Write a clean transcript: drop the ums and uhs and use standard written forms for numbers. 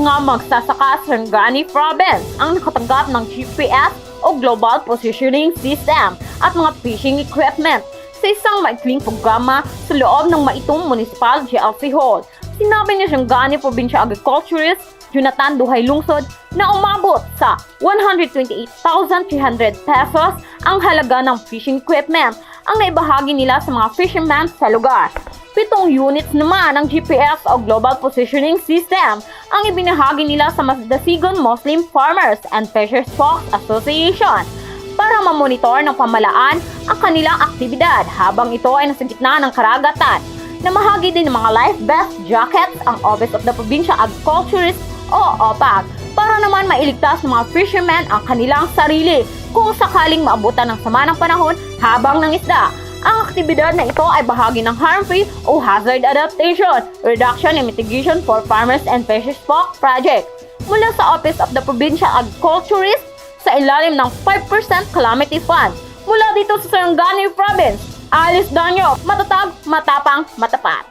mga magsasaka sa Sarangani Province ang nakatanggap ng GPS o Global Positioning System at mga fishing equipment sa isang maikling programa sa loob ng Maitong Municipal GLC Hall. Sinabi ni Sarangani Provincial Agriculturist Jonathan Duhay Lungsod na umabot sa 128,300 pesos ang halaga ng fishing equipment ang naibahagi nila sa mga fishermen sa lugar. 7 units naman ng GPS o Global Positioning System ang ibinahagi nila sa Madasigon Muslim FaRmErs and FishErfolk Association para mamonitor ng pamahalaan ang kanilang aktibidad habang ito ay nasa gitna ng karagatan. Namahagi din ng mga life vest jackets ang Office of the Provincial Agriculturist o OPAG para naman mailigtas ng mga fishermen ang kanilang sarili kung sakaling maabutan ng sama ng panahon habang nangisda. Ang aktibidad na ito ay bahagi ng harm-free o Hazards Adaptation, Reduction and Mitigation for FaRmErs and FishErfolk Project mula sa Office of the Provincial Agriculturist sa ilalim ng 5% Calamity Fund mula dito sa Sarangani Province. Alis Danyo, matatag, matapang, matapat.